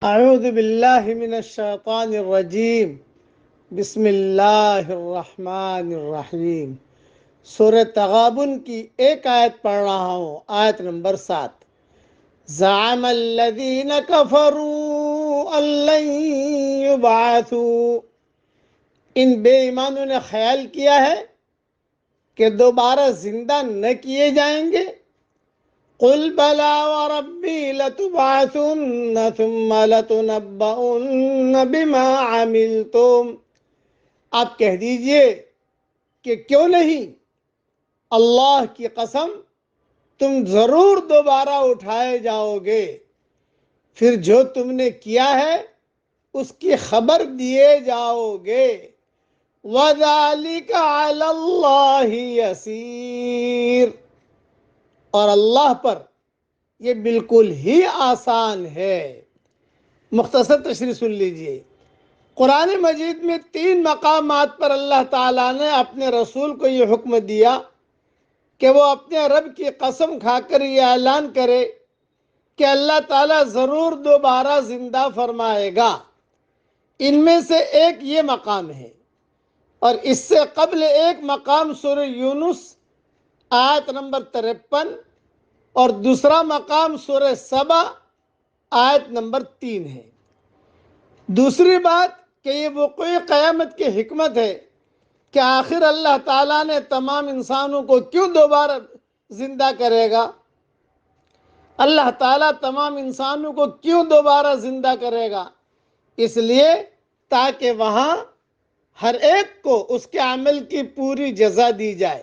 اعوذ باللہ من الشیطان الرجیم بسم اللہ الرحمن الرحیم۔ سورہ تغابن کی ایک آیت پڑھ رہا ہوں، آیت نمبر 7۔ زعم الذین کفروا ان لن یبعثوا، ان بے ایمانوں نے خیال کیا ہے کہ دوبارہ زندہ نہ کیے جائیں گے۔ قل بلا وربی لتبعثن ثم لتنبؤن بما عملتم، آپ کہہ دیجئے کہ کیوں نہیں، اللہ کی قسم تم ضرور دوبارہ اٹھائے جاؤ گے، پھر جو تم نے کیا ہے اس کی خبر دیے جاؤ گے۔ وَذَلِكَ عَلَى اللَّهِ يَسِيرٌ، اور اللہ پر یہ بالکل ہی آسان ہے۔ مختصر تشریح سن لیجئے۔ قرآن مجید میں 3 مقامات پر اللہ تعالیٰ نے اپنے رسول کو یہ حکم دیا کہ وہ اپنے رب کی قسم کھا کر یہ اعلان کرے کہ اللہ تعالیٰ ضرور دوبارہ زندہ فرمائے گا۔ ان میں سے ایک یہ مقام ہے، اور اس سے قبل ایک مقام سورہ یونس آیت نمبر 53 اور دوسرا مقام سورہ سبا آیت نمبر 3 ہے۔ دوسری بات کہ یہ وقوع قیامت کی حکمت ہے کہ آخر اللہ تعالیٰ نے تمام انسانوں کو کیوں دوبارہ زندہ کرے گا؟ اللہ تعالیٰ تمام انسانوں کو کیوں دوبارہ زندہ کرے گا؟ اس لیے تاکہ وہاں ہر ایک کو اس کے عمل کی پوری جزا دی جائے،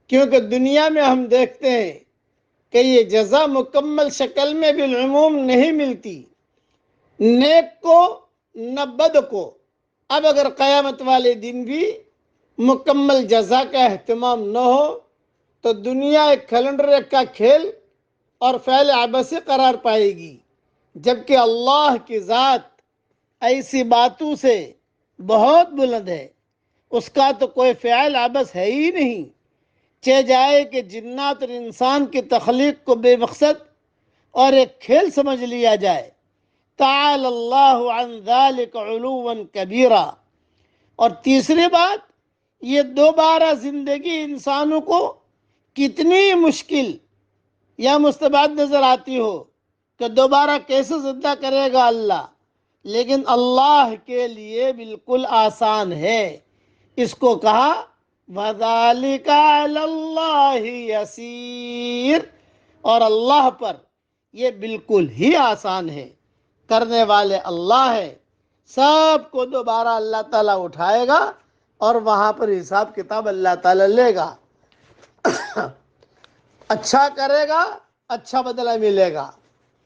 کیونکہ دنیا میں ہم دیکھتے ہیں کہ یہ جزا مکمل شکل میں بالعموم نہیں ملتی، نیک کو نہ بد کو۔ اب اگر قیامت والے دن بھی مکمل جزا کا اہتمام نہ ہو تو دنیا ایک کیلنڈر کا کھیل اور فعل عبثی قرار پائے گی، جبکہ اللہ کی ذات ایسی باتوں سے بہت بلند ہے، اس کا تو کوئی فعل عبث ہے ہی نہیں۔ چہ جائے کہ جنات اور انسان کی تخلیق کو بے مقصد اور ایک کھیل سمجھ لیا جائے۔ تعالی اللہ عن ذلک علوا کبیرا۔ اور تیسری بات، یہ دوبارہ زندگی انسانوں کو کتنی مشکل یا مستبعد نظر آتی ہو کہ دوبارہ کیسے زندہ کرے گا اللہ، لیکن اللہ کے لیے بالکل آسان ہے۔ اس کو کہا وَذَلِكَ عَلَى اللَّهِ يَسِيرٌ، اور اللہ پر یہ بالکل ہی آسان ہے، کرنے والے اللہ ہے۔ سب کو دوبارہ اللہ تعالیٰ اٹھائے گا اور وہاں پر حساب کتاب اللہ تعالیٰ لے گا۔ اچھا کرے گا اچھا بدلہ ملے گا،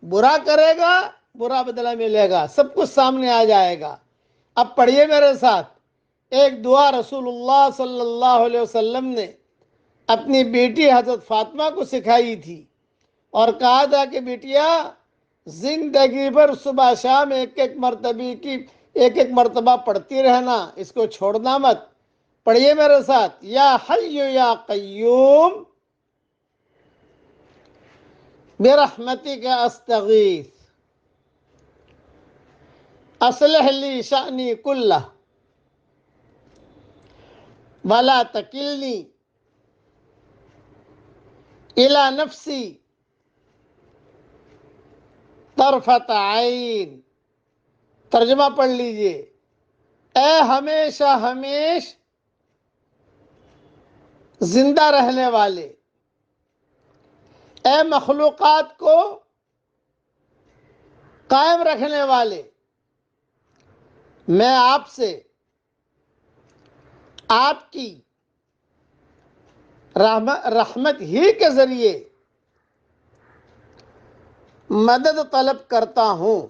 برا کرے گا برا بدلہ ملے گا، سب کچھ سامنے آ جائے گا۔ اب پڑھیے میرے ساتھ ایک دعا رسول اللہ صلی اللہ علیہ وسلم نے اپنی بیٹی حضرت فاطمہ کو سکھائی تھی، اور کہا تھا کہ بیٹیا زندگی بھر صبح شام ایک ایک مرتبہ پڑھتی رہنا، اس کو چھوڑنا مت۔ پڑھیے میرے ساتھ، یا حی یا قیوم برحمتک استغیث اصلح لی شأنی کلہ ولا تکلنی الی نفسی طرفت عین۔ ترجمہ پڑھ لیجئے، اے ہمیشہ ہمیش زندہ رہنے والے، اے مخلوقات کو قائم رکھنے والے، میں آپ سے آپ کی رحمت ہی کے ذریعے مدد طلب کرتا ہوں۔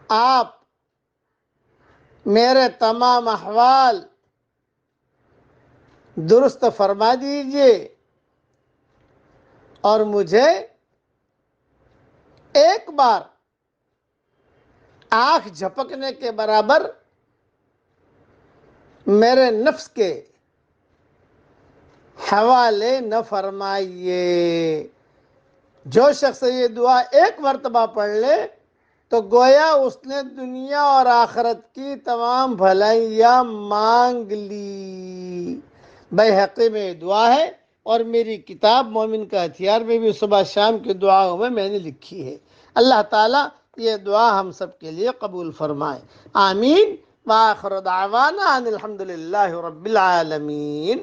آپ میرے تمام احوال درست فرما دیجئے اور مجھے ایک بار آنکھ جھپکنے کے برابر میرے نفس کے حوالے نہ فرمائیے۔ جو شخص یہ دعا ایک مرتبہ پڑھ لے تو گویا اس نے دنیا اور آخرت کی تمام بھلائیاں مانگ لی۔ بیہقی میں دعا ہے، اور میری کتاب مومن کا ہتھیار میں بھی صبح شام کی دعاؤں میں نے لکھی ہے۔ اللہ تعالیٰ یہ دعا ہم سب کے لیے قبول فرمائے، آمین۔ وآخر دعوانا ان الحمدللہ رب العالمین۔